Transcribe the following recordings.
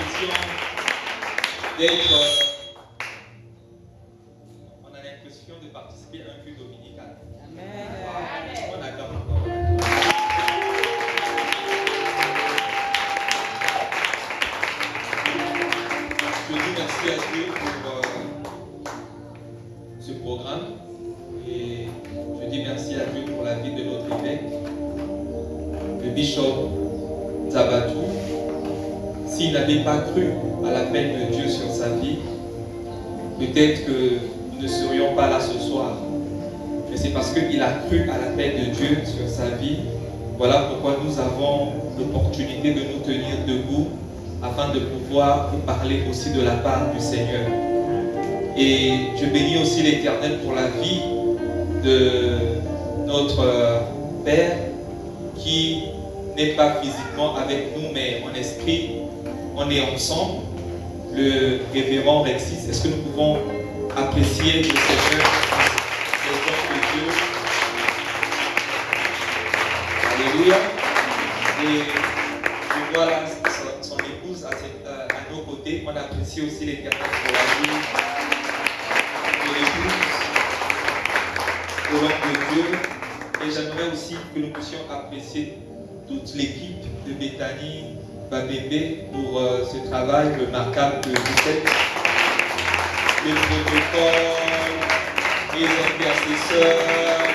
l'impression d'être... on a l'impression de participer à un culte dominical. Amen. On acclame encore. Je dis merci à Dieu pour ce programme et je dis merci à Dieu pour la vie de notre évêque, le bishop Zabatou. S'il n'avait pas cru à l'appel de Dieu sur sa vie, peut-être que nous ne serions pas là ce soir. Mais c'est parce qu'il a cru à l'appel de Dieu sur sa vie. Voilà pourquoi nous avons l'opportunité de nous tenir debout afin de pouvoir vous parler aussi de la part du Seigneur. Et je bénis aussi l'Éternel pour la vie de notre Père qui n'est pas physiquement avec nous, mais en esprit, on est ensemble. Le révérend Rexis, est-ce que nous pouvons apprécier le Seigneur, le don de Dieu? Alléluia. Et je vois là son épouse à nos côtés. On apprécie aussi l'Éternel pour la vie de l'épouse, au nom de Dieu. Et j'aimerais aussi que nous puissions apprécier toute l'équipe de Bethany Babébé pour ce travail remarquable que vous faites. Les protocoles, les intercesseurs,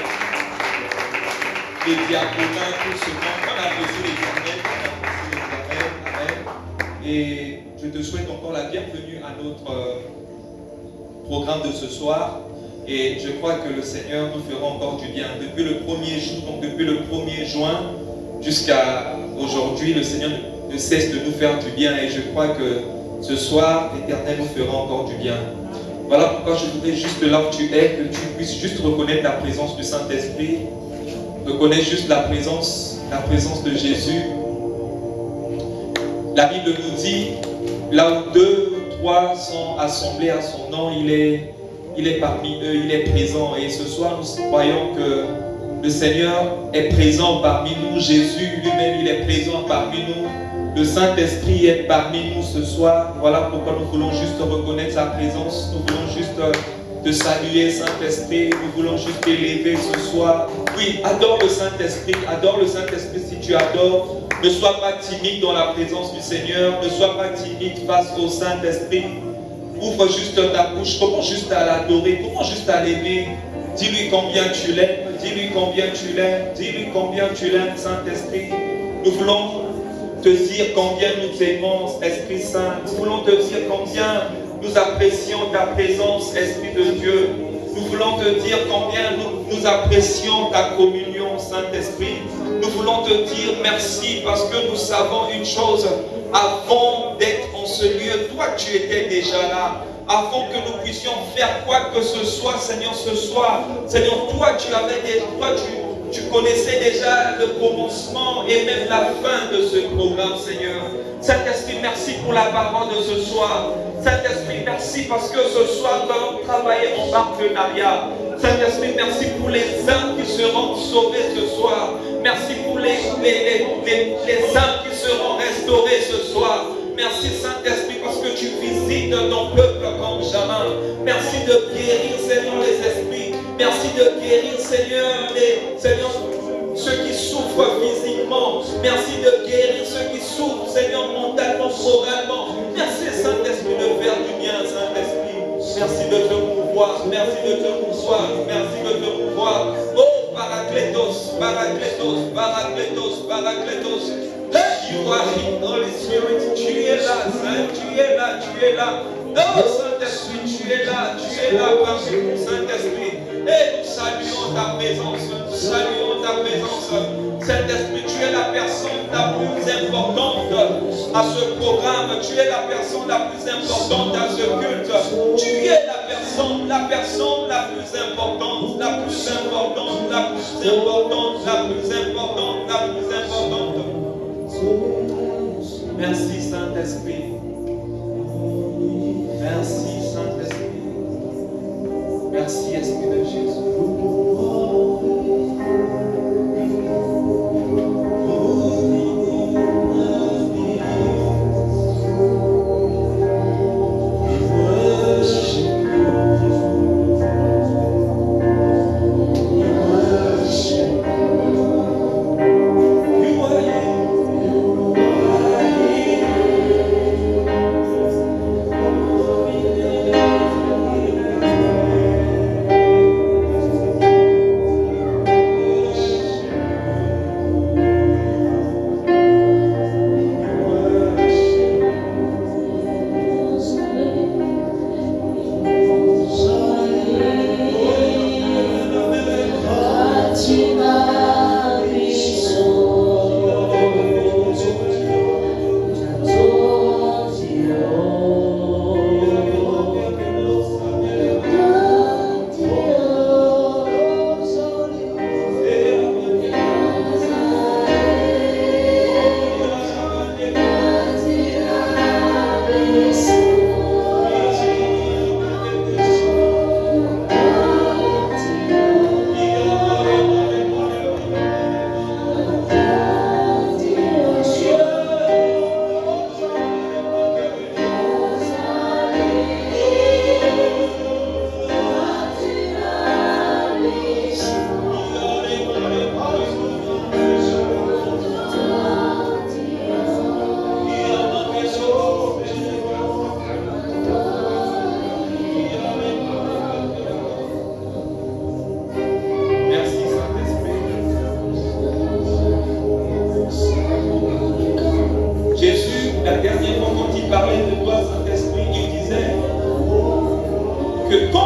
les diaconats, tout ce monde. On apprécie l'Éternel, Amen. Et je te souhaite encore la bienvenue à notre programme de ce soir. Et je crois que le Seigneur nous fera encore du bien. Depuis le premier jour, donc depuis le 1er juin jusqu'à aujourd'hui, le Seigneur ne cesse de nous faire du bien. Et je crois que ce soir, l'Éternel nous fera encore du bien. Voilà pourquoi je voudrais juste là où tu es, que tu puisses juste reconnaître la présence du Saint-Esprit. Reconnaître juste la présence de Jésus. La Bible nous dit, là où 2 ou 3 sont assemblés à son nom, il est parmi eux, il est présent. Et ce soir, nous croyons que le Seigneur est présent parmi nous. Jésus lui-même, il est présent parmi nous. Le Saint-Esprit est parmi nous ce soir. Voilà pourquoi nous voulons juste reconnaître sa présence. Nous voulons juste te saluer, Saint-Esprit. Nous voulons juste t'élever ce soir. Oui, adore le Saint-Esprit. Adore le Saint-Esprit si tu adores. Ne sois pas timide dans la présence du Seigneur. Ne sois pas timide face au Saint-Esprit. Ouvre juste ta bouche. Commence juste à l'adorer. Commence juste à l'aimer. Dis-lui combien tu l'aimes. Dis-lui combien tu l'aimes. Dis-lui combien tu l'aimes, Saint-Esprit. Nous voulons te dire combien nous t'aimons, Esprit Saint. Nous voulons te dire combien nous apprécions ta présence, Esprit de Dieu. Nous voulons te dire combien nous apprécions ta communion, Saint-Esprit. Nous voulons te dire merci parce que nous savons une chose. Avant d'être en ce lieu, toi tu étais déjà là. Avant que nous puissions faire quoi que ce soit, Seigneur, ce soir. Seigneur, toi tu connaissais déjà le commencement et même la fin de ce programme, Seigneur. Saint-Esprit, merci pour la parole de ce soir. Saint-Esprit, merci parce que ce soir, nous allons travailler en partenariat. Saint-Esprit, merci pour les âmes qui seront sauvées ce soir. Merci pour les âmes qui seront restaurées ce soir. Merci Saint-Esprit parce que tu visites ton peuple comme jamais. Merci de guérir, Seigneur, les esprits. Merci de guérir, Seigneur, ceux qui souffrent physiquement. Merci de guérir ceux qui souffrent, Seigneur, mentalement, moralement. Merci Saint-Esprit de faire du bien, Saint-Esprit. Merci de te mouvoir, merci de te mouvoir, merci de te mouvoir. Oh, Paraclétos, Paraclétos, Paraclétos, Paraclétos. You are here, Holy Spirit, tu es là, Saint, tu es là, tu es là. Oh, Saint-Esprit, tu es là parmi nous, Saint-Esprit. Et nous saluons ta présence, nous saluons ta présence. Saint-Esprit, tu es la personne la plus importante à ce programme, tu es la personne la plus importante à ce culte. Tu es la personne la plus importante, la plus importante, la plus importante, la plus importante, la plus importante. Merci Saint-Esprit. Merci Saint-Esprit. Merci Esprit de Jésus.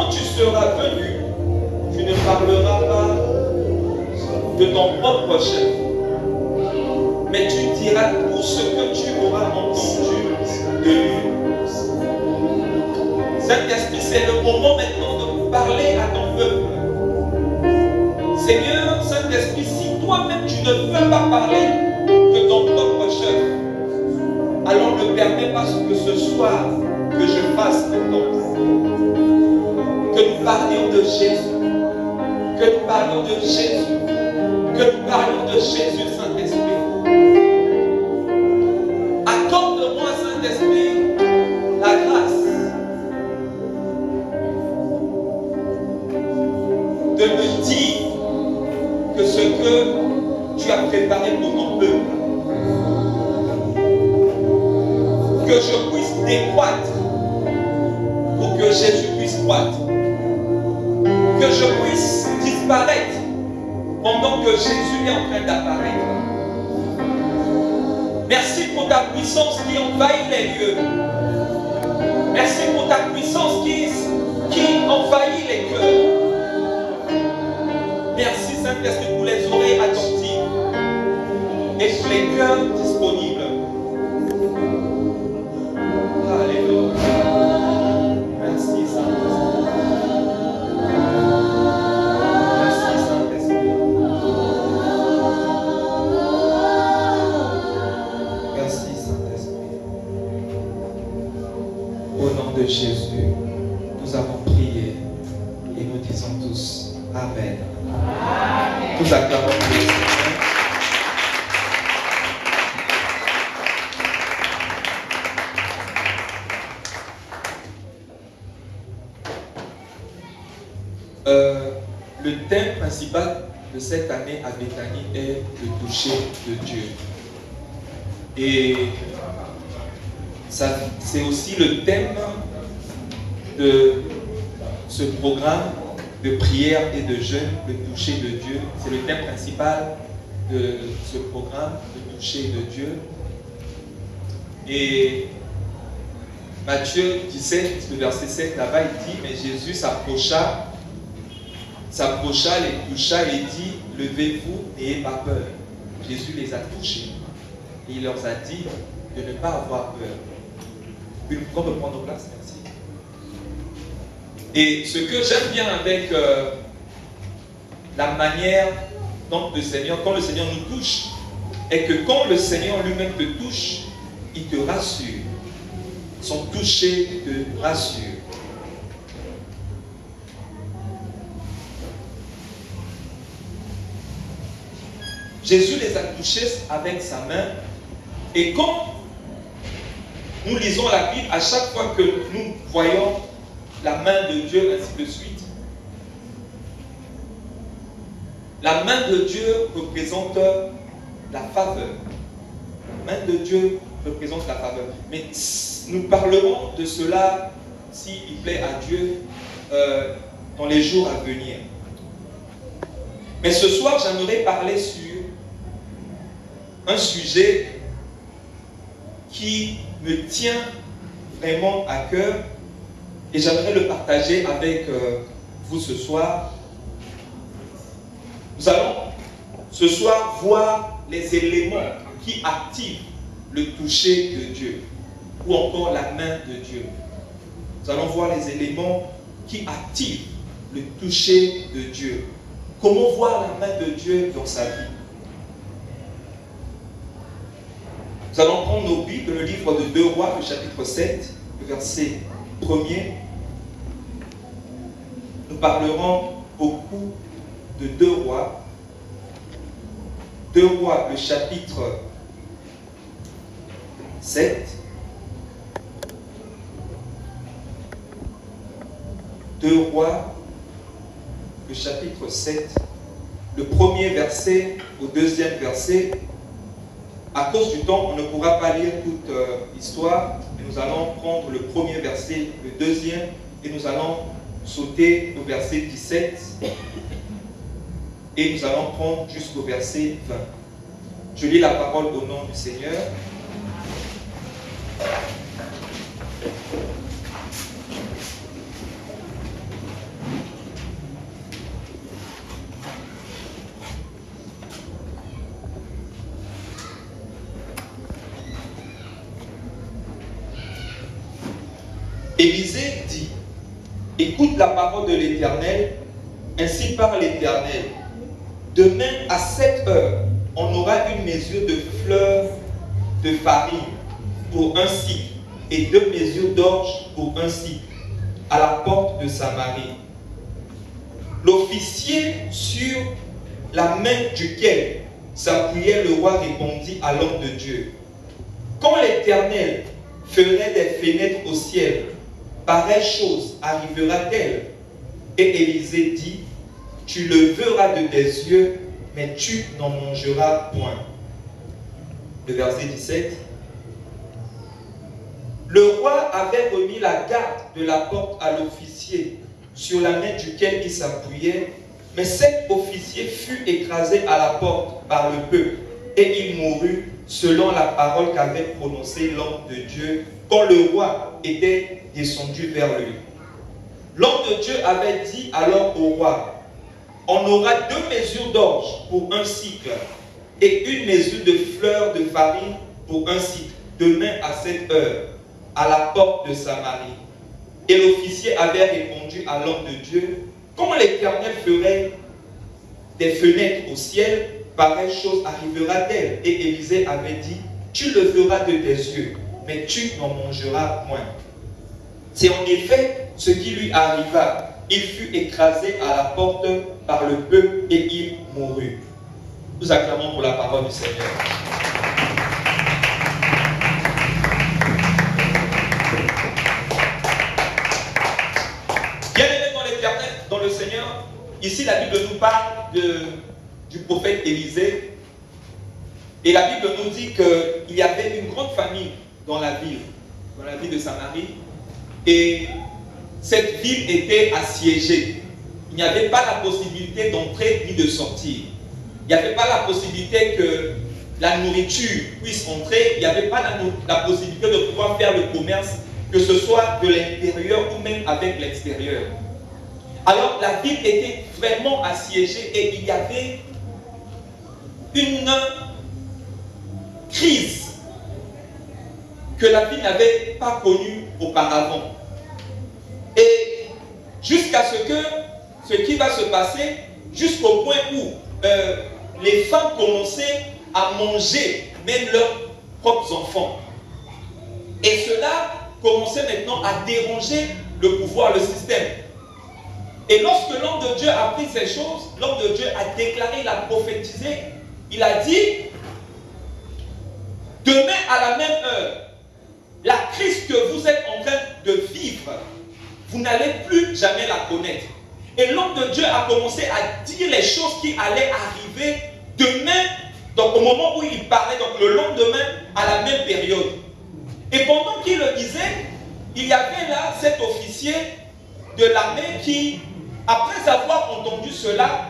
quand tu seras venu, tu ne parleras pas de ton propre chef, mais tu diras tout ce que tu auras entendu de lui. Saint-Esprit, c'est le moment maintenant de parler à ton peuple. Seigneur, Saint-Esprit, si toi-même tu ne veux pas parler de ton propre chef, alors ne permets pas que ce soit que je fasse entendre. Que nous parlions de Jésus. Que nous parlions de Jésus. Que nous parlions de Jésus, Saint-Esprit. Accorde-moi, Saint-Esprit, la grâce de me dire que ce que tu as préparé pour ton peuple, que je puisse décroître pour que Jésus puisse croître, que je puisse disparaître pendant que Jésus est en train d'apparaître. Merci pour ta puissance qui envahit les lieux. Merci pour ta puissance qui envahit les cœurs. Merci Saint-Esprit pour les oreilles attentives et pour les cœurs disponibles. Alléluia. Merci Saint-Esprit. Merci Saint-Esprit. Merci Saint-Esprit. Au nom de Jésus, nous avons prié et nous disons tous Amen. Tous acclamons le Seigneur. Le thème principal de cette année à Bethany est le toucher de Dieu. Et c'est aussi le thème de ce programme de prière et de jeûne, le toucher de Dieu. C'est le thème principal de ce programme, le toucher de Dieu. Et Matthieu 17, le verset 7, là-bas, il dit, mais Jésus s'approcha, les toucha et dit, levez-vous, n'ayez pas peur. Jésus les a touchés. Et il leur a dit de ne pas avoir peur. On peut prendre place, merci. Et ce que j'aime bien avec la manière dont le Seigneur, quand le Seigneur nous touche, est que quand le Seigneur lui-même te touche, il te rassure. Son toucher te rassure. Jésus les a touchés avec sa main. Et quand nous lisons la Bible, à chaque fois que nous voyons la main de Dieu, ainsi de suite, la main de Dieu représente la faveur. La main de Dieu représente la faveur. Mais nous parlerons de cela, s'il plaît à Dieu, dans les jours à venir. Mais ce soir, j'aimerais parler sur un sujet qui me tient vraiment à cœur et j'aimerais le partager avec vous ce soir. Nous allons ce soir voir les éléments qui activent le toucher de Dieu ou encore la main de Dieu. Nous allons voir les éléments qui activent le toucher de Dieu. Comment voir la main de Dieu dans sa vie? Nous allons prendre nos Bibles, le livre de 2 Rois, le chapitre 7, le verset 1er. Nous parlerons beaucoup de 2 Rois. 2 Rois, le chapitre 7. 2 Rois, le chapitre 7, le premier verset au deuxième verset. À cause du temps, on ne pourra pas lire toute l'histoire, mais nous allons prendre le premier verset, le deuxième, et nous allons sauter au verset 17, et nous allons prendre jusqu'au verset 20. Je lis la parole au nom du Seigneur. Élisée dit, écoute la parole de l'Éternel, ainsi parle l'Éternel. Demain à 7 heures, on aura une mesure de fleur de farine pour un cycle et 2 mesures d'orge pour un cycle à la porte de Samarie. L'officier sur la main duquel s'appuyait le roi répondit à l'homme de Dieu. Quand l'Éternel ferait des fenêtres au ciel, pareille chose arrivera-t-elle? Et Élisée dit, tu le verras de tes yeux, mais tu n'en mangeras point. Le verset 17. Le roi avait remis la garde de la porte à l'officier sur la main duquel il s'appuyait, mais cet officier fut écrasé à la porte par le peuple et il mourut selon la parole qu'avait prononcée l'homme de Dieu quand le roi était descendu vers lui. L'homme de Dieu avait dit alors au roi, on aura 2 mesures d'orge pour un cycle et 1 mesure de fleurs de farine pour un cycle, demain à 7 heures, à la porte de Samarie. Et l'officier avait répondu à l'homme de Dieu, quand l'Éternel ferait des fenêtres au ciel, pareille chose arrivera-t-elle? Et Élisée avait dit, tu le verras de tes yeux, mais tu n'en mangeras point. C'est en effet ce qui lui arriva. Il fut écrasé à la porte par le peuple et il mourut. Nous acclamons pour la parole du Seigneur. Bien-aimés dans l'Éternel, dans le Seigneur, ici la Bible nous parle du prophète Élisée. Et la Bible nous dit qu'il y avait une grande famille dans la ville de Samarie. Et cette ville était assiégée. Il n'y avait pas la possibilité d'entrer ni de sortir. Il n'y avait pas la possibilité que la nourriture puisse entrer. Il n'y avait pas la possibilité de pouvoir faire le commerce, que ce soit de l'intérieur ou même avec l'extérieur. Alors la ville était vraiment assiégée et il y avait une crise que la ville n'avait pas connue auparavant. Et jusqu'à ce qui va se passer, jusqu'au point où les femmes commençaient à manger même leurs propres enfants. Et cela commençait maintenant à déranger le pouvoir, le système. Et lorsque l'homme de Dieu a pris ces choses, l'homme de Dieu a déclaré, il a prophétisé, il a dit, demain à la même heure, la crise que vous êtes en train de vivre, vous n'allez plus jamais la connaître. Et l'homme de Dieu a commencé à dire les choses qui allaient arriver demain, donc au moment où il parlait, donc le lendemain, à la même période. Et pendant qu'il le disait, il y avait là cet officier de l'armée qui, après avoir entendu cela,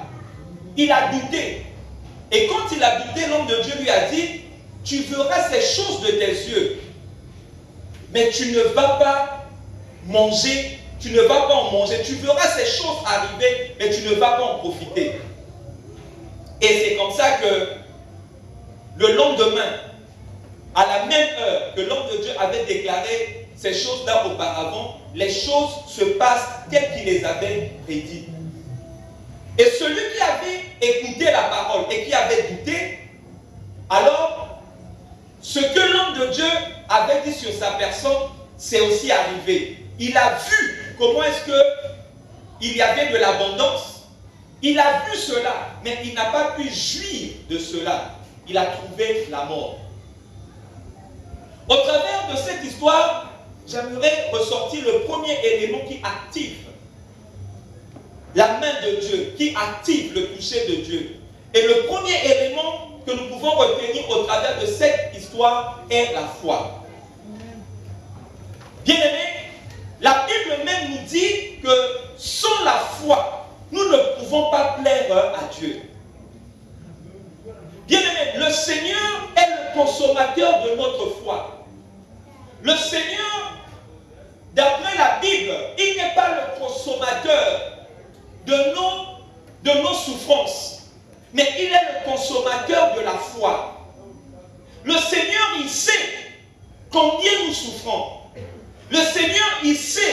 il a douté. Et quand il a douté, l'homme de Dieu lui a dit, tu verras ces choses de tes yeux, mais tu ne vas pas manger, tu ne vas pas en manger, tu verras ces choses arriver, mais tu ne vas pas en profiter. Et c'est comme ça que le lendemain, à la même heure que l'homme de Dieu avait déclaré ces choses-là auparavant, les choses se passent telles qu'il les avait prédites. Et celui qui avait écouté la parole et qui avait douté, alors, ce que l'homme de Dieu avait dit sur sa personne, c'est aussi arrivé. Il a vu comment est-ce qu'il y avait de l'abondance. Il a vu cela, mais il n'a pas pu jouir de cela. Il a trouvé la mort. Au travers de cette histoire, j'aimerais ressortir le premier élément qui active la main de Dieu, qui active le toucher de Dieu. Et le premier élément que nous pouvons retenir au travers de cette histoire est la foi. Bien-aimés, la Bible même nous dit que sans la foi, nous ne pouvons pas plaire à Dieu. Bien-aimés, le Seigneur est le consommateur de notre foi. Le Seigneur, d'après la Bible, il n'est pas le consommateur de nos souffrances, mais il est le consommateur de la foi. Le Seigneur, il sait combien nous souffrons. Le Seigneur, il sait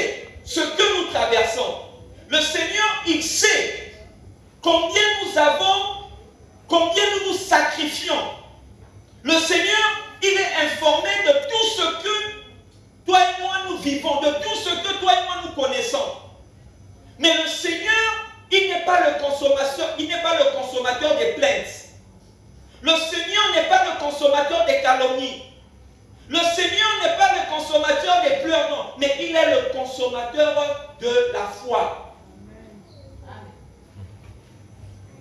consommateur de la foi.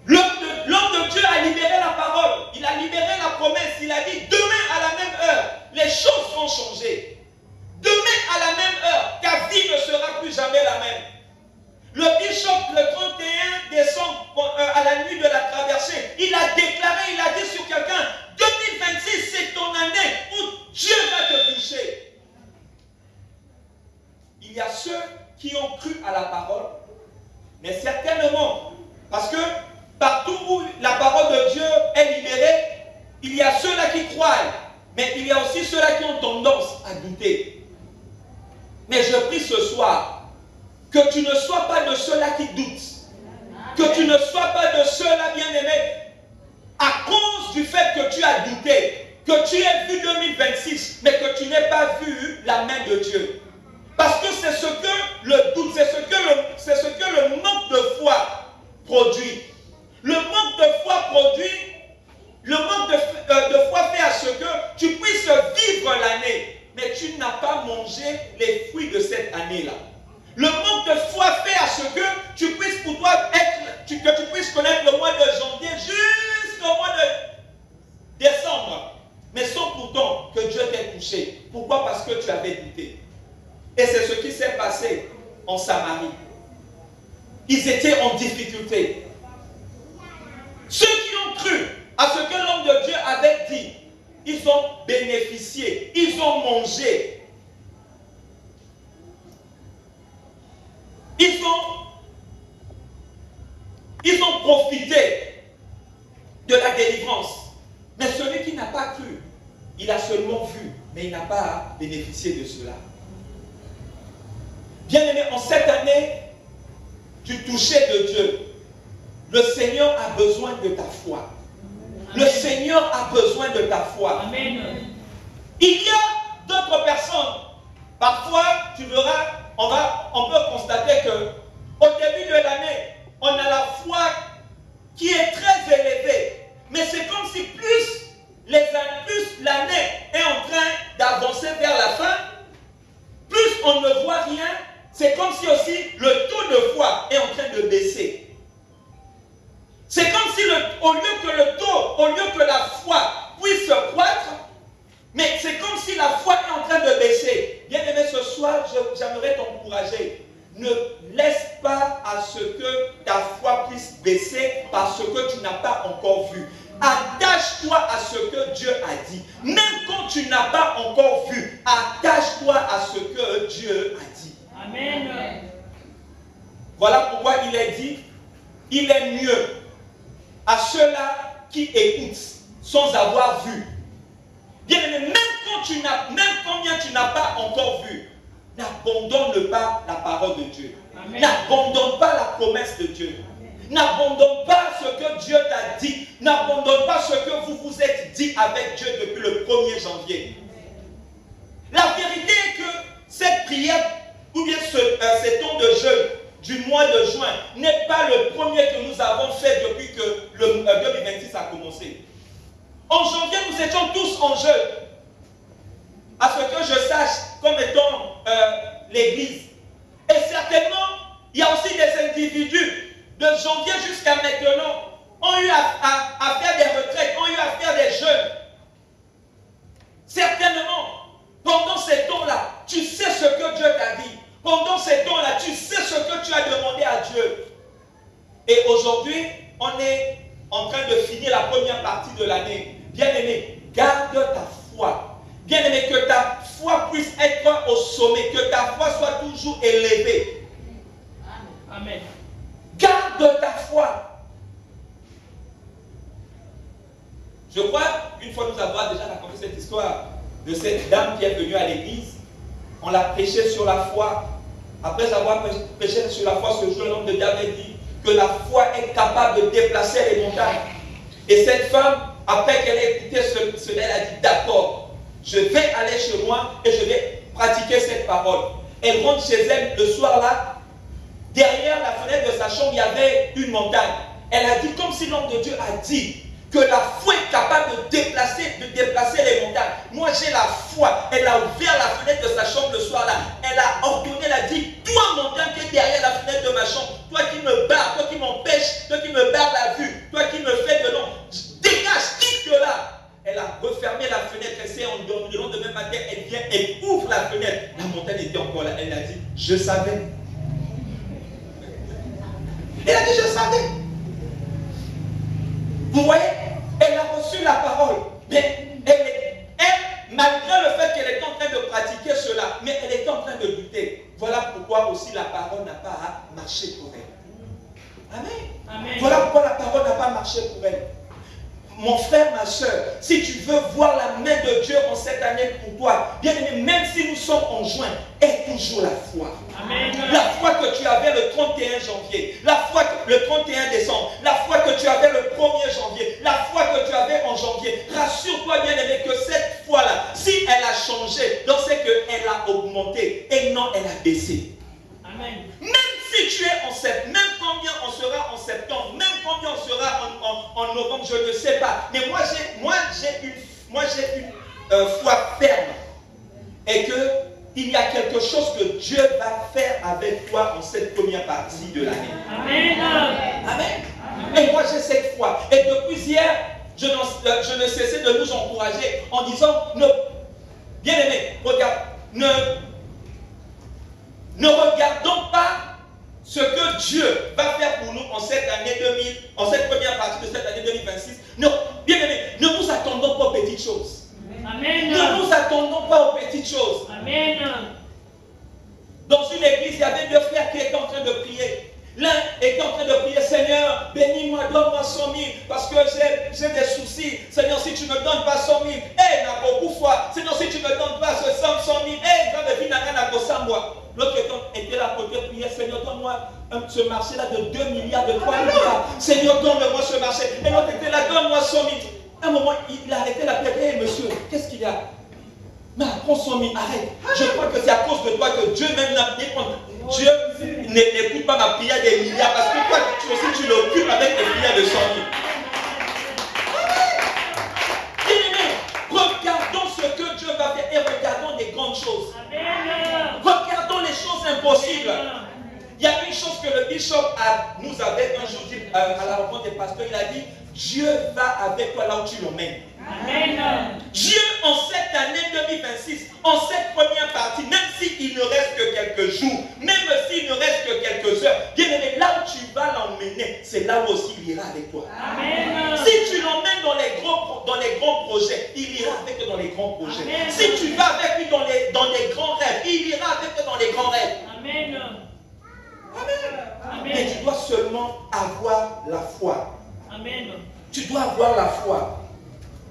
L'homme de Dieu a libéré la parole, il a libéré la promesse, il a dit demain à la même heure, les choses vont changer. Demain à la même heure, ta vie ne sera plus jamais la même. Le bishop, le 31 décembre, à la nuit de la traversée, il a déclaré, il a dit sur quelqu'un, 2026 c'est ton année où Dieu va te toucher. Il y a ceux qui ont cru à la parole, mais certainement, parce que partout où la parole de Dieu est libérée, il y a ceux-là qui croient, mais il y a aussi ceux-là qui ont tendance à douter. Mais je prie ce soir que tu ne sois pas de ceux-là qui doutent, que tu ne sois pas de ceux-là, bien-aimés, à cause du fait que tu as douté, que tu aies vu 2026, mais que tu n'aies pas vu la main de Dieu. Parce que c'est ce que le doute, c'est ce que le manque de foi produit. Le manque de foi produit, le manque de foi fait à ce que tu puisses vivre l'année, mais tu n'as pas mangé les fruits de cette année-là. Le manque de foi fait à ce que tu puisses pouvoir que tu puisses connaître le mois de janvier jusqu'au mois de décembre, mais sans pourtant que Dieu t'ait touché. Pourquoi? Parce que tu avais douté. Et c'est ce qui s'est passé en Samarie. Ils étaient en difficulté. Ceux qui ont cru à ce que l'homme de Dieu avait dit, ils ont bénéficié, ils ont mangé. Ils ont profité de la délivrance. Mais celui qui n'a pas cru, il a seulement vu, mais il n'a pas bénéficié de cela. Bien-aimé, en cette année du toucher de Dieu, le Seigneur a besoin de ta foi. Le Seigneur a besoin de ta foi. Amen. Il y a d'autres personnes. Parfois, tu verras, on peut constater que au début de l'année, on a la foi qui est très élevée. Mais c'est comme si plus l'année est en train d'avancer vers la fin, plus on ne voit rien. C'est comme si aussi le taux de foi est en train de baisser. C'est comme si au lieu que la foi puisse croître, mais c'est comme si la foi est en train de baisser. Bien aimé, ce soir, j'aimerais t'encourager. Ne laisse pas à ce que ta foi puisse baisser parce que tu n'as pas encore vu. Attache-toi à ce que Dieu a dit. Même quand tu n'as pas encore vu, attache-toi à ce que Dieu a dit. Amen. Voilà pourquoi il est dit, il est mieux à ceux-là qui écoutent sans avoir vu. Bien aimé, même combien tu n'as pas encore vu, n'abandonne pas la parole de Dieu. N'abandonne pas la promesse de Dieu. N'abandonne pas ce que Dieu t'a dit. N'abandonne pas ce que vous vous êtes dit avec Dieu depuis le 1er janvier. La vérité est que cette prière, ou bien ces temps de jeûne du mois de juin, n'est pas le premier que nous avons fait depuis que le 2026 a commencé. En janvier, nous étions tous en jeûne. À ce que je sache, comme étant l'église. Et certainement, il y a aussi des individus de janvier jusqu'à maintenant ont eu à faire des retraites, ont eu à faire des jeûnes. Certainement, pendant ces temps-là, tu sais ce que Dieu t'a dit. Pendant ces temps-là, tu sais ce que tu as demandé à Dieu. Et aujourd'hui, on est en train de finir la première partie de l'année. Bien-aimé, garde ta foi. Bien-aimé, que ta foi puisse être au sommet, que ta foi soit toujours élevée. Amen. Garde ta foi. Je crois, une fois nous avons déjà raconté cette histoire de cette dame qui est venue à l'église. On l'a prêché sur la foi. Après avoir prêché sur la foi, ce jour, l'homme de Dieu avait dit que la foi est capable de déplacer les montagnes. Et cette femme, après qu'elle ait écouté cela, elle a dit d'accord, je vais aller chez moi et je vais pratiquer cette parole. Elle rentre chez elle le soir là. Derrière la fenêtre de sa chambre, il y avait une montagne. Elle a dit comme si l'homme de Dieu a dit que la foi est capable de déplacer les montagnes. Moi j'ai la foi. Elle a ouvert la fenêtre de sa chambre le soir là. Elle a ordonné, elle a dit, toi montagne qui est derrière la fenêtre de ma chambre, toi qui me barres, toi qui m'empêches, toi qui me barres la vue, toi qui me fais de l'ombre, dégage, quitte de là. Elle a refermé la fenêtre, elle s'est endormie. Le lendemain matin, elle vient, elle ouvre la fenêtre. La montagne était encore là. Elle a dit, je savais. Elle a dit, je savais. Vous voyez, elle a reçu la parole. Mais elle, malgré le fait qu'elle était en train de pratiquer cela, mais elle était en train de douter. Voilà pourquoi aussi la parole n'a pas à marcher pour elle. Amen. Amen. Voilà pourquoi la parole n'a pas marché pour elle. Mon frère, ma soeur, si tu veux voir la main de Dieu en cette année pour toi, bien aimé, même si nous sommes en juin, aie toujours la foi. Amen. La foi que tu avais le 31 janvier, la foi le 31 décembre, la foi que tu avais le 1er janvier, la foi que tu avais en janvier. Rassure-toi, bien aimé, que cette foi-là, si elle a changé, donc c'est qu'elle a augmenté et non, elle a baissé. Amen. Même si tu es en septembre, même combien on sera en septembre, même combien on sera en novembre, je ne sais pas. Mais moi j'ai une foi ferme. Et qu'il y a quelque chose que Dieu va faire avec toi en cette première partie de l'année. Amen. Amen. Et moi j'ai cette foi. Et depuis hier, je ne cessais de nous encourager en disant, bien aimé, regarde, ne regardons pas ce que Dieu va faire pour nous en cette année 2000, en cette première partie de cette année 2026. Non, bien aimé, ne nous attendons pas aux petites choses. Amen. Ne nous attendons pas aux petites choses. Amen. Dans une église, il y avait 2 frères qui étaient en train de prier. L'un était en train de prier, Seigneur, bénis-moi, donne-moi 100 000 parce que j'ai des soucis. Seigneur, si tu ne me donnes pas 100 000, n'a beaucoup de foi. Seigneur, si tu ne me donnes pas ce 100 000, l'autre était là à côté, prier, Seigneur, donne-moi ce marché-là de 2 milliards, de 3 milliards. Seigneur, donne-moi ce marché. Et l'autre était là, donne-moi 100 000. À un moment, il a arrêté la prière. Hé, monsieur, qu'est-ce qu'il y a? Mais prends 100 000, arrête. Je crois que c'est à cause de toi que Dieu même n'a Dieu n'écoute pas ma prière des milliards parce que toi aussi tu l'occupes avec des prières de 100 000. Regardons ce que Dieu va faire et regardons les grandes choses. Regardons les choses impossibles. Il y a une chose que le bishop nous avait un jour dit à la rencontre des pasteurs, il a dit, Dieu va avec toi là où tu l'emmènes. Amen. Dieu en cette année 2026, en cette première partie, même s'il ne reste que quelques jours, même s'il ne reste que quelques heures, bien aimé, là où tu vas l'emmener, c'est là où aussi il ira avec toi. Amen. Si tu l'emmènes dans les grands projets, il ira avec toi dans les grands projets. Amen. Si tu vas avec lui dans les grands rêves, il ira avec toi dans les grands rêves. Amen. Amen. Amen. Mais tu dois seulement avoir la foi. Amen. Tu dois avoir la foi.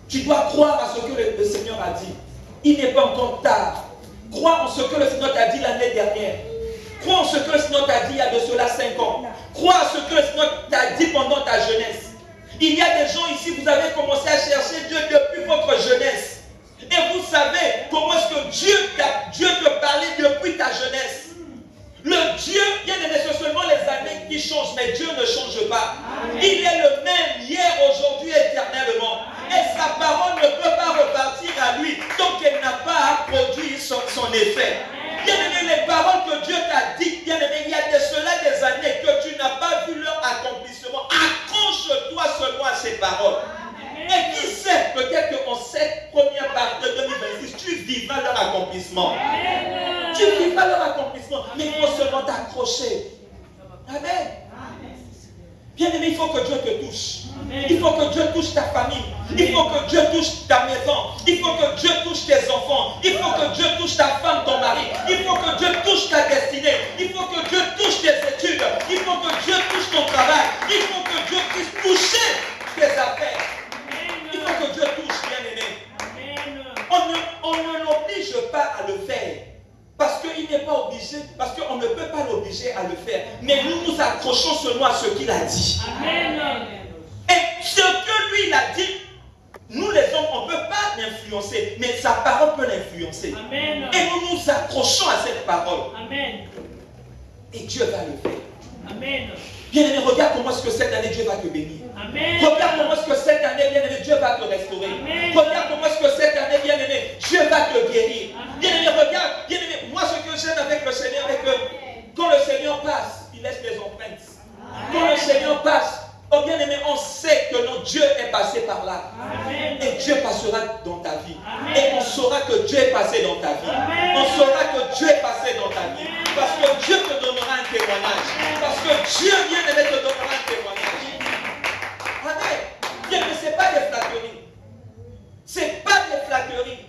Tu dois croire à ce que le Seigneur a dit. Il n'est pas encore tard. Crois en ce que le Seigneur t'a dit l'année dernière. Crois en ce que le Seigneur t'a dit il y a de cela 5 ans. Crois en ce que le Seigneur t'a dit pendant ta jeunesse. Il y a des gens ici, vous avez commencé à chercher Dieu depuis votre jeunesse. Et vous savez comment est-ce que Dieu te parlait depuis ta jeunesse. Le Dieu, bien aimé, c'est seulement les années qui changent, mais Dieu ne change pas. Amen. Il est le même hier, aujourd'hui, éternellement. Et sa parole ne peut pas repartir à lui tant qu'elle n'a pas produit son effet. Bien aimé, les paroles que Dieu t'a dites, bien aimé, il y a de cela des années que tu n'as pas vu leur accomplissement. Accroche-toi seulement à ces paroles. Et qui sait, peut-être qu'en cette première partie de 2026, tu vivras leur accomplissement. Tu vivras leur accomplissement, mais il faut seulement t'accrocher. Amen. Bien aimé, il faut que Dieu te touche. Il faut que Dieu touche ta famille. Il faut que Dieu touche ta maison. Il faut que Dieu touche tes enfants. Il faut que Dieu touche ta femme, ton mari. Il faut que Dieu touche ta destinée. Il faut que Dieu touche tes études. Il faut que Dieu touche ton travail. Il faut que Dieu puisse toucher tes affaires. Il faut que Dieu touche, bien aimé. On ne l'oblige pas à le faire. Parce qu'il n'est pas obligé, parce qu'on ne peut pas l'obliger à le faire. Mais nous nous accrochons seulement à ce qu'il a dit. Amen. Et ce que lui il a dit, nous les hommes, on ne peut pas l'influencer, mais sa parole peut l'influencer. Amen. Et nous nous accrochons à cette parole. Amen. Et Dieu va le faire. Amen. Bien-aimé, regarde comment est-ce que cette année Dieu va te bénir. Amen. Regarde comment est-ce que cette année, bien-aimé, Dieu va te restaurer. Amen. Regarde comment est-ce que cette année, bien-aimé, Dieu va te guérir. Amen. Bien-aimé, regarde, bien-aimé, moi ce que j'aime avec le Seigneur, c'est que quand le Seigneur passe, il laisse des empreintes. Quand le Seigneur passe, oh bien-aimé, on sait que notre Dieu est passé par là. Amen. Et Dieu passera dans ta vie. Amen. Et on saura que Dieu est passé dans ta vie. Amen. On saura que Dieu est passé dans ta vie. Parce que Dieu te donnera un témoignage. Parce que Dieu, bien-aimé, te donnera un témoignage. Amen. Bien-aimé, ce n'est pas des flatteries. Ce n'est pas des flatteries.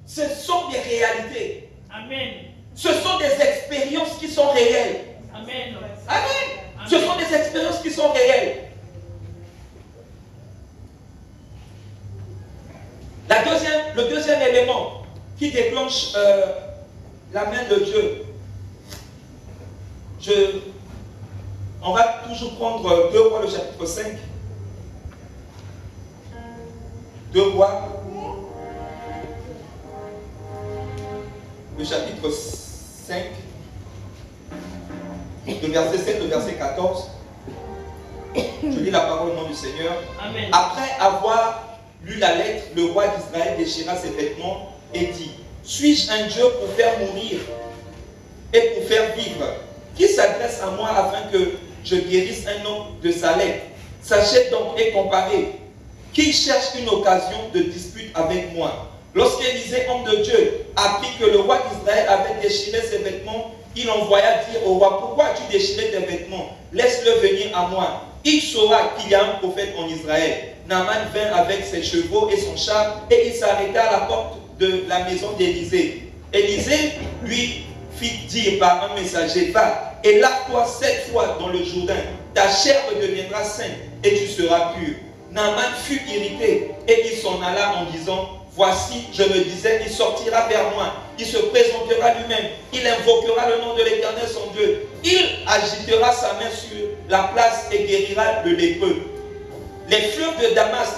Ce sont des réalités. Amen. Ce sont des expériences qui sont réelles. Amen. Amen. Ce sont des expériences qui sont réelles. Le deuxième élément qui déclenche la main de Dieu, on va toujours prendre 2 Rois, le chapitre 5. 2 Rois, le chapitre 5, de verset 7 au verset 14. Je lis la parole au nom du Seigneur. Amen. Après avoir lu la lettre, le roi d'Israël déchira ses vêtements et dit: suis-je un Dieu pour faire mourir et pour faire vivre? Qui s'adresse à moi afin que je guérisse un homme de sa lettre? Sachez donc et comparez. Qui cherche une occasion de dispute avec moi? Lorsqu'Élisée, homme de Dieu, apprit que le roi d'Israël avait déchiré ses vêtements, il envoya dire au roi: pourquoi as-tu déchiré tes vêtements? Laisse-le venir à moi. Il saura qu'il y a un prophète en Israël. Naaman vint avec ses chevaux et son char, et il s'arrêta à la porte de la maison d'Élisée. Élisée lui fit dire par un messager: va et lave-toi 7 fois dans le Jourdain. Ta chair redeviendra sainte et tu seras pur. Naaman fut irrité et il s'en alla en disant: voici, je me disais, il sortira vers moi, il se présentera lui-même, il invoquera le nom de l'Éternel son Dieu, il agitera sa main sur la place et guérira le lépreux. Les fleuves de Damas,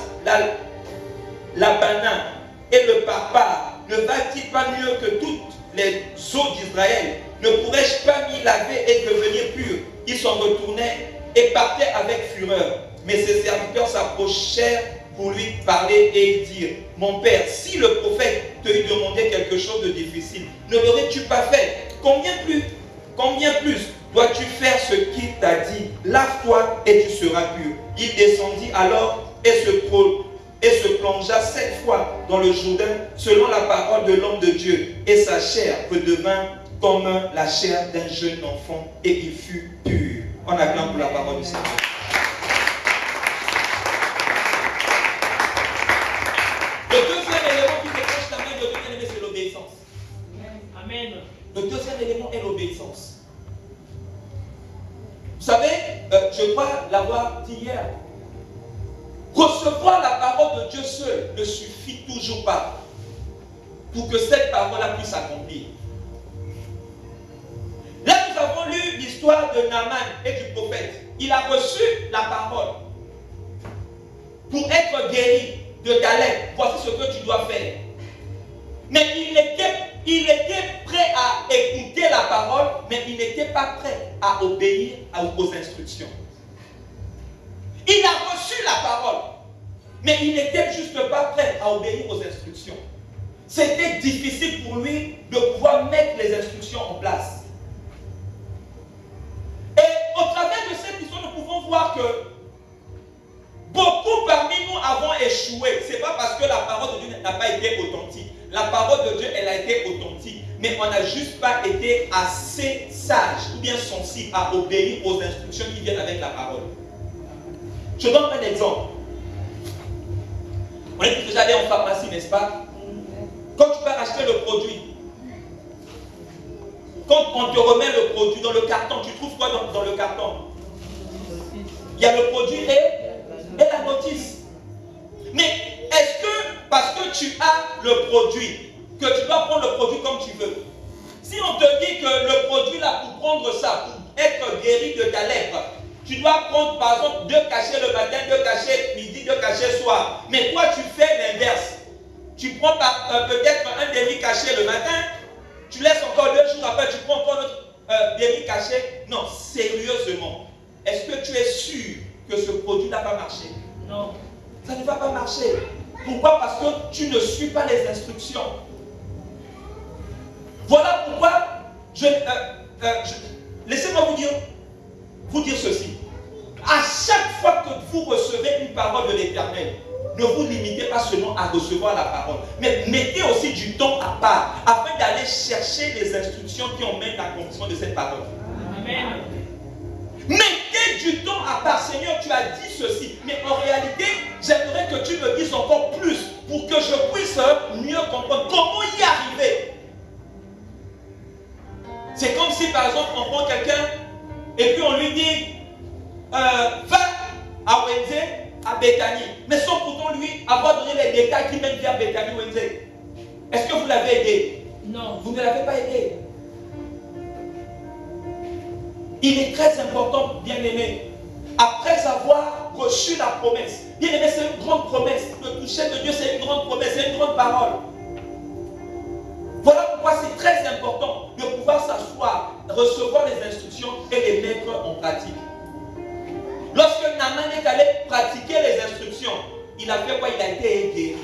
l'Abana et le Parpar, ne valent-ils pas mieux que toutes les eaux d'Israël? Ne pourrais-je pas m'y laver et devenir pur? Ils s'en retournaient et partaient avec fureur. Mais ses serviteurs s'approchèrent pour lui parler et dire: mon père, si le prophète te demandait quelque chose de difficile, ne l'aurais-tu pas fait? Combien plus dois-tu faire ce qu'il t'a dit? Lave-toi et tu seras pur. Il descendit alors et se plongea 7 fois dans le Jourdain selon la parole de l'homme de Dieu, et sa chair redevint comme la chair d'un jeune enfant et il fut pur. On acclame pour la parole du Seigneur. Le deuxième élément qui déclenche la main de Dieu, bien-aimé, c'est l'obéissance. Amen. Le deuxième élément est l'obéissance. Vous savez, je crois l'avoir dit hier. Recevoir la parole de Dieu seul ne suffit toujours pas pour que cette parole-là puisse s'accomplir. Là, nous avons lu l'histoire de Naaman et du prophète. Il a reçu la parole pour être guéri de ta lettre. Voici ce que tu dois faire. Mais il était prêt à écouter la parole, mais il n'était pas prêt à obéir aux instructions. Il a reçu la parole, mais il n'était juste pas prêt à obéir aux instructions. C'était difficile pour lui de pouvoir mettre les instructions en place. Et au travers de cette histoire, nous pouvons voir que beaucoup parmi nous avons échoué. Ce n'est pas parce que la parole de Dieu n'a pas été authentique. La parole de Dieu, elle a été authentique. Mais on n'a juste pas été assez sage ou bien sensible à obéir aux instructions qui viennent avec la parole. Je donne un exemple. On est déjà allé en pharmacie, n'est-ce pas? Quand tu vas acheter le produit, quand on te remet le produit dans le carton, tu trouves quoi dans le carton? Il y a le produit et la notice. Mais est-ce que parce que tu as le produit, que tu dois prendre le produit comme tu veux? Si on te dit que le produit là, pour prendre ça, pour être guéri de ta lèpre, tu dois prendre par exemple 2 cachets le matin, 2 cachets midi, 2 cachets soir. Mais toi tu fais l'inverse. Tu prends peut-être un demi-cachet le matin, tu laisses encore 2 jours après, tu prends encore demi caché. Non, sérieusement. Est-ce que tu es sûr que ce produit-là va marcher? Non. Ça ne va pas marcher. Pourquoi? Parce que tu ne suis pas les instructions. Voilà pourquoi laissez-moi vous dire ceci. À chaque fois que vous recevez une parole de l'Éternel, ne vous limitez pas seulement à recevoir la parole, mais mettez aussi du temps à part afin d'aller chercher les instructions qui emmènent l'accomplissement de cette parole. Amen. Mettez du temps à part. Seigneur, tu as dit ceci, mais en réalité, j'aimerais que tu me dises encore plus pour que je puisse mieux comprendre comment y arriver. C'est comme si par exemple on prend quelqu'un et puis on lui dit va à Wednesday, à Bethany, mais sans pourtant lui avoir donné les détails qui mènent vers Bethany Wednesday. Est-ce que vous l'avez aidé? Non. Vous ne l'avez pas aidé. Il est très important, bien-aimé, après avoir reçu la promesse. Bien-aimé, c'est une grande promesse. Le toucher de Dieu, c'est une grande promesse, c'est une grande parole. Voilà pourquoi c'est très important de pouvoir s'asseoir, recevoir les instructions et les mettre en pratique. Lorsque Naaman est allé pratiquer les instructions, il a fait quoi? Il a été guéri.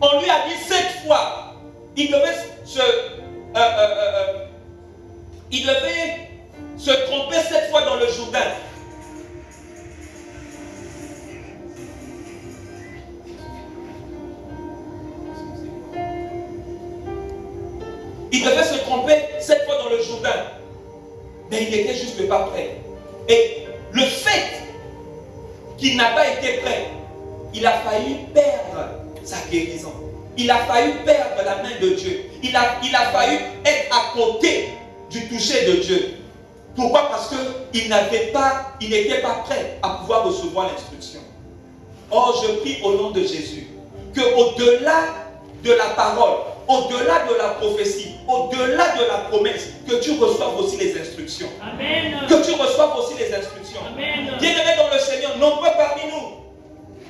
On lui a dit 7 fois, il devait se tromper 7 fois dans le Jourdain. Il devait se tromper 7 fois dans le Jourdain. Mais il n'était juste pas prêt. Et le fait qu'il n'a pas été prêt, il a failli perdre sa guérison. Il a failli perdre la main de Dieu. Il a failli être à côté du toucher de Dieu. Pourquoi? Parce qu'il n'était pas prêt à pouvoir recevoir l'instruction. Or, je prie au nom de Jésus que au-delà de la parole, au-delà de la prophétie, au-delà de la promesse, que tu reçoives aussi les instructions. Amen. Que tu reçoives aussi les instructions. Amen. Bien-aimés dans le Seigneur, nombreux parmi nous,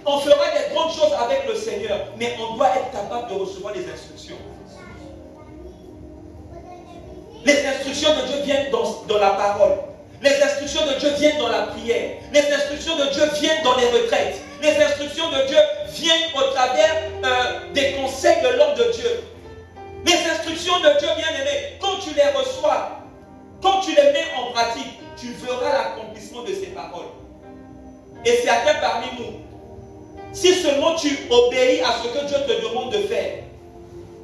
on fera des grandes choses avec le Seigneur, mais on doit être capable de recevoir les instructions. Les instructions de Dieu viennent dans la parole. Les instructions de Dieu viennent dans la prière. Les instructions de Dieu viennent dans les retraites. Les instructions de Dieu viennent au travers des conseils de l'homme de Dieu. Les instructions de Dieu, bien-aimés, quand tu les reçois, quand tu les mets en pratique, tu verras l'accomplissement de ces paroles. Et certains parmi nous, si seulement tu obéis à ce que Dieu te demande de faire,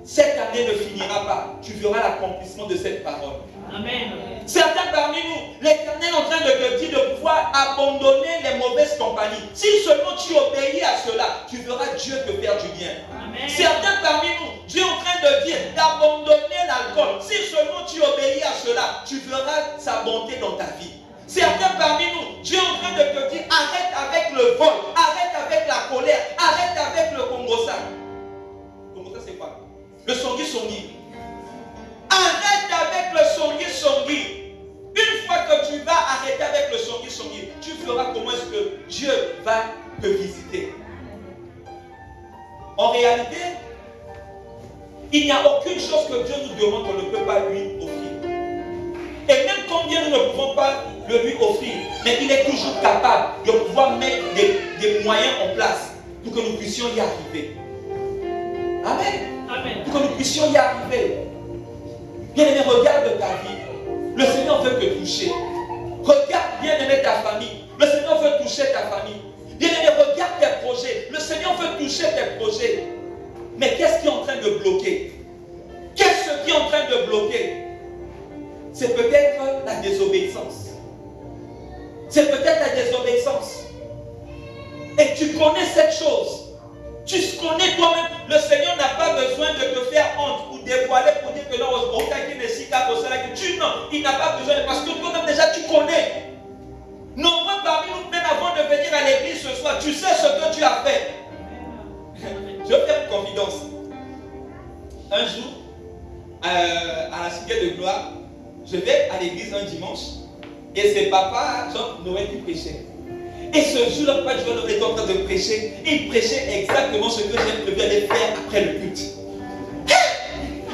cette année ne finira pas. Tu verras l'accomplissement de cette parole. Amen. Certains parmi nous, l'Éternel est en train de te dire de pouvoir abandonner les mauvaises compagnies. Si seulement tu obéis à cela, tu verras Dieu te faire du bien. Amen. Certains parmi nous, Dieu est en train de dire d'abandonner l'alcool. Si seulement tu obéis à cela, tu verras sa bonté dans ta vie. Certains parmi nous, Dieu est en train de te dire arrête avec le vol, arrête avec la colère, arrête avec le Congosa. Congosa c'est quoi? Le songi. Arrête avec le songi. Une fois que tu vas arrêter avec le songi, tu verras comment est-ce que Dieu va te visiter. En réalité, il n'y a aucune chose que Dieu nous demande qu'on ne peut pas lui offrir. Et même combien nous ne pouvons pas le lui offrir, mais il est toujours capable de pouvoir mettre des moyens en place pour que nous puissions y arriver. Amen. Amen. Pour que nous puissions y arriver. Bien-aimé, regarde ta vie. Le Seigneur veut te toucher. Regarde, bien-aimé, ta famille. Le Seigneur veut toucher ta famille. Bien-aimé, regarde tes projets. Le Seigneur veut toucher tes projets. Mais qu'est-ce qui est en train de bloquer? Qu'est-ce qui est en train de bloquer? C'est peut-être la désobéissance. C'est peut-être la désobéissance. Et tu connais cette chose. Tu connais toi-même. Le Seigneur n'a pas besoin de te faire honte ou dévoiler pour dire que non, il n'a pas besoin de... Parce que toi-même déjà tu connais. Nombreux parmi nous, même avant de venir à l'église ce soir, tu sais ce que tu as fait. Je vais faire une confidence. Un jour, à la cité de gloire, je vais à l'église un dimanche et c'est papa Jean-Noël qui prêchait. Et ce jour-là, papa Jean-Noël était en train de prêcher. Il prêchait exactement ce que j'ai prévu aller faire après le culte.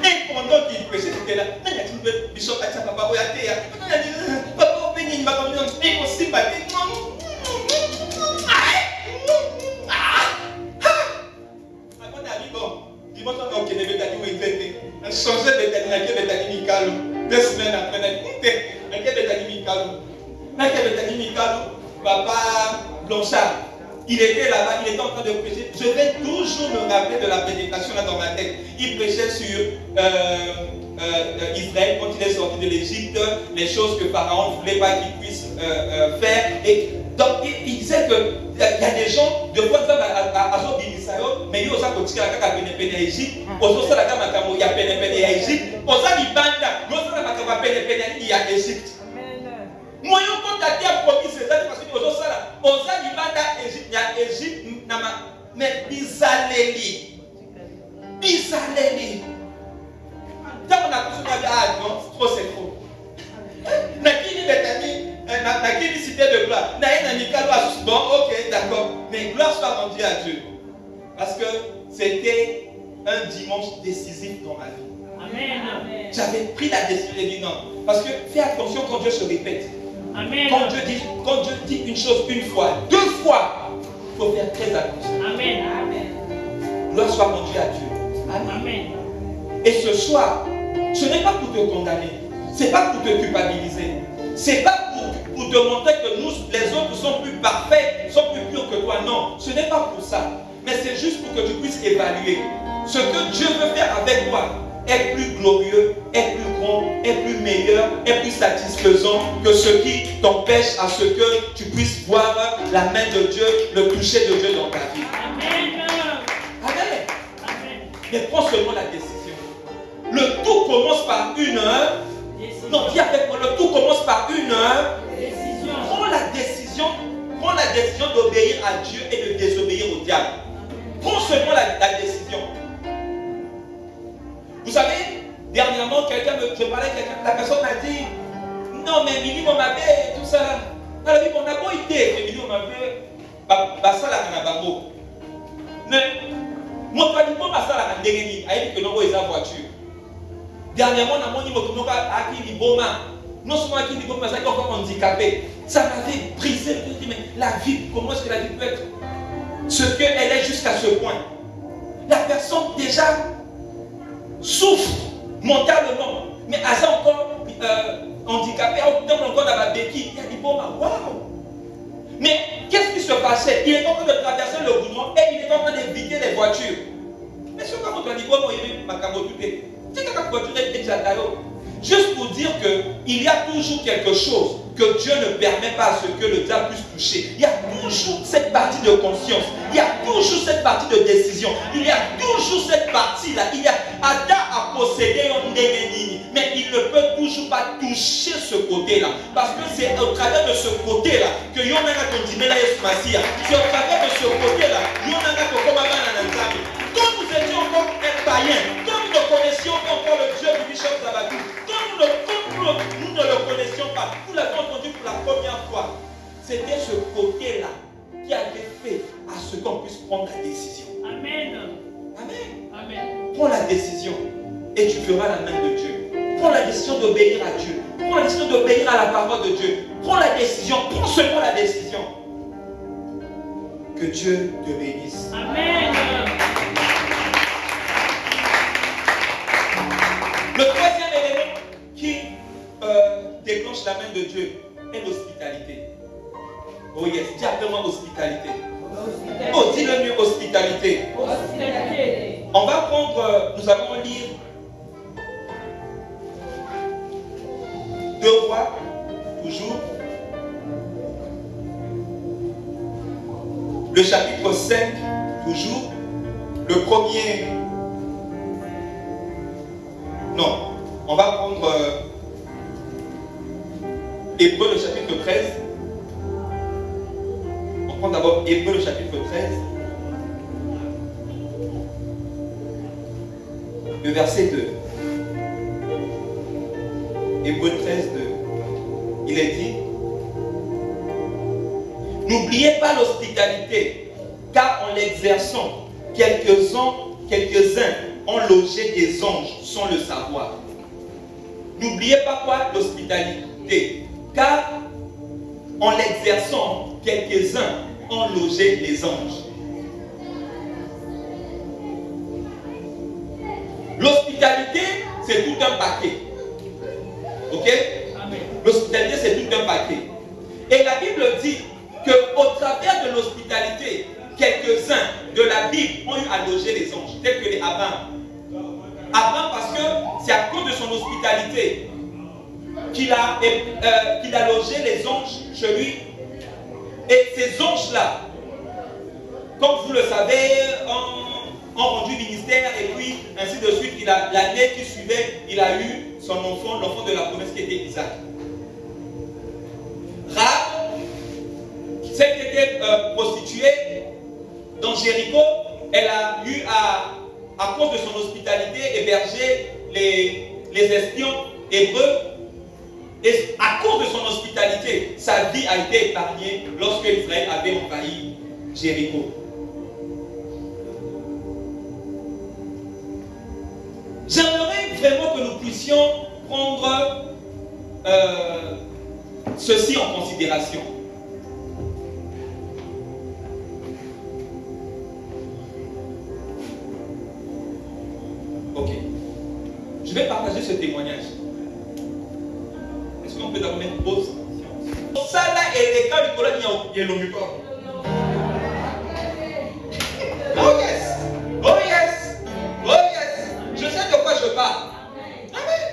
Et pendant qu'il prêchait, j'étais là. Bishop Atia Papa Boyate, Papa Béni, ma commune, et aussi ma changer de technique, 2 semaines après, Papa Blanchard, il était là-bas, il était en train de prêcher. Je vais toujours me rappeler de la prédication là dans ma tête. Il prêchait sur Israël quand il est sorti de l'Égypte, les choses que Pharaon ne voulait pas qu'il puisse faire. Et donc il disait qu'il y a des gens, de fois à Zobinisayo, mais il y a aussi un Égypte, aussi il y a Égypte, il y a Égypte. Moi, quand tu as promis ces années, parce que nous sommes là, on a dit Égypte, il y a Égypte, mais Bisaléli. Quand on a besoin de ah non, trop c'est trop. Nakini Betani, Nakini cité de gloire. Bon, ok, d'accord. Mais gloire soit rendue à Dieu. Parce que c'était un dimanche décisif dans ma vie. Amen. J'avais pris la décision de dire non. Parce que fais attention quand Dieu se répète. Amen. Quand Dieu dit une chose une fois, 2 fois, il faut faire très attention. Amen. Gloire soit rendue à Dieu. Amen. Et ce soir, ce n'est pas pour te condamner, ce n'est pas pour te culpabiliser, ce n'est pas pour te montrer que nous, les autres, sont plus parfaits, sont plus purs que toi. Non, ce n'est pas pour ça. Mais c'est juste pour que tu puisses évaluer. Ce que Dieu veut faire avec toi est plus glorieux, est plus grand, est plus meilleur, est plus satisfaisant que ce qui t'empêche à ce que tu puisses voir la main de Dieu, le toucher de Dieu dans ta vie. Amen. Amen. Amen. Mais prends seulement la décision. Le tout commence par une heure. Non, dis avec moi, le tout commence par une heure. Décision. Prends la décision d'obéir à Dieu et de désobéir au diable. Prends seulement la décision. Vous savez, dernièrement, je parlais à quelqu'un, la personne m'a dit, non mais minimum m'avait tout ça là. Alors on a beau idée que minimum m'avait, ça là on a bango. Mais moi pas dit moi ça là on dégaine, aïe que non on a voiture. Dernièrement, on a mon niveau qui a qui boma. Non seulement qui boma, ça encore handicapé. Ça m'avait brisé. Je me dis mais la vie, comment est-ce que la vie peut être ce qu'elle est jusqu'à ce point? La personne déjà souffre mentalement, mais à ça encore handicapé, encore dans la béquille. Il a dit bon, waouh! Mais qu'est-ce qui se passait? Il est en train de traverser le goudron et il est en train d'éviter les voitures. Mais ce qu'on a dit bon, il m'a caboté. Juste pour dire qu'il y a toujours quelque chose que Dieu ne permet pas à ce que le diable puisse toucher. Il y a toujours cette partie de conscience. Il y a toujours cette partie de décision. Il y a toujours cette partie-là. Il y a Adam a possédé un déni, mais il ne peut toujours pas toucher ce côté-là. Parce que c'est au travers de ce côté-là que Yon a continué la Yesmasia. C'est au travers de ce côté-là Yon a continué. Quand nous étions encore un païen, quand nous ne connaissions pas encore le Dieu du Bishop Zabadou, quand nous ne le connaissions pas, nous l'avons entendu pour la première fois. C'était ce côté-là qui avait fait à ce qu'on puisse prendre la décision. Amen. Amen. Amen. Prends la décision et tu feras la main de Dieu. Prends la décision d'obéir à Dieu. Prends la décision d'obéir à la parole de Dieu. Prends la décision, prends seulement la décision. Que Dieu te bénisse. Amen. Le troisième élément qui déclenche la main de Dieu est l'hospitalité. Oh yes, dis après-moi hospitalité. Oh, dis-le mieux, hospitalité. Hospitalité. On va prendre, nous allons lire 2 Rois, toujours. Le chapitre 5, toujours. Le premier. Non, on va prendre Hébreux le chapitre 13. On prend d'abord Hébreux le chapitre 13. Le verset 2. Hébreux 13, 2. Il est dit: n'oubliez pas l'hospitalité, car en l'exerçant, quelques-uns ont logé des anges sans le savoir. N'oubliez pas quoi? L'hospitalité. Car en l'exerçant, quelques-uns ont logé les anges. L'hospitalité, c'est tout un paquet. Ok? L'hospitalité, c'est tout un paquet. Et la Bible dit qu'au travers de l'hospitalité, quelques-uns de la Bible ont eu à loger les anges, tels que les Abraham. Abraham, parce que c'est à cause de son hospitalité qu'il a logé les anges chez lui. Et ces anges-là, comme vous le savez, ont rendu ministère et puis ainsi de suite. L'année qui suivait, il a eu son enfant, l'enfant de la promesse qui était Isaac. Rahab, celle qui était prostituée dans Jéricho, elle a eu à cause de son hospitalité, héberger les espions hébreux. Et à cause de son hospitalité, sa vie a été épargnée lorsque Israël avait envahi Jéricho. J'aimerais vraiment que nous puissions prendre ceci en considération. Ok. Je vais partager ce témoignage. Est-ce qu'on peut d'abord mettre pause? Ça là est les cas du collègue il y a l'omicron. Oh yes! Oh yes! Oh yes! Je sais de quoi je parle. Amen.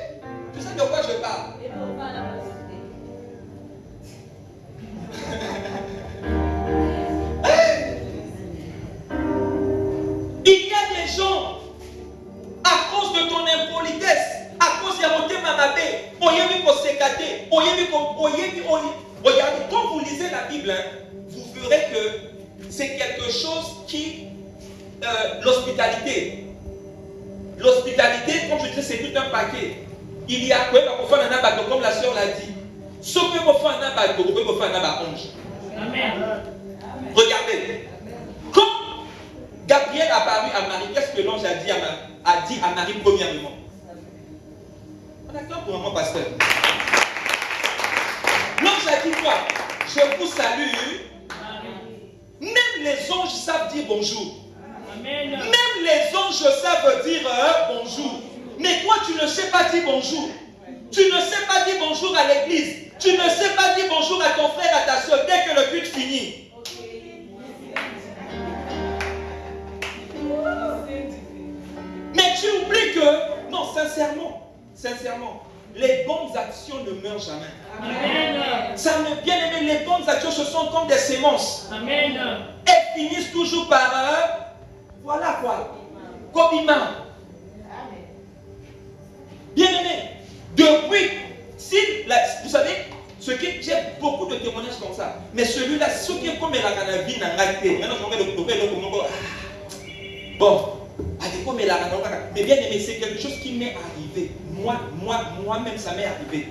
Je sais de quoi je parle. Il y a des gens, à cause de ton impolitesse, à cause de mon mamabé, regardez, quand vous lisez la Bible, vous verrez que c'est quelque chose qui, l'hospitalité, comme je disais, c'est tout un paquet. Il y a quoi comme la sœur l'a dit. Ce que vous faites un bateau, vous pouvez faire un ange. Amen. Regardez. Quand Gabriel a apparu à Marie, qu'est-ce que l'ange a dit à Marie premièrement? On attend pour un moment, pasteur. L'ange a dit quoi? Je vous salue. Même les anges savent dire bonjour. Amen. Même les anges savent dire bonjour. Mais toi, tu ne sais pas dire bonjour. Tu ne sais pas dire bonjour à l'église. Tu ne sais pas dire bonjour à ton frère, à ta soeur, dès que le culte finit. Mais tu oublies que, non, sincèrement, les bonnes actions ne meurent jamais. Amen. Ça me bien aimé, les bonnes actions, ce sont comme des semences. Amen. Elles finissent toujours par voilà quoi, copiment. Bien aimé, depuis, vous savez, j'ai beaucoup de témoignages comme ça, mais celui-là, ce qui est comme la vie n'a pas été, maintenant je vais le trouver, bon, mais bien aimé, c'est quelque chose qui m'est arrivé. Moi-même, ça m'est arrivé.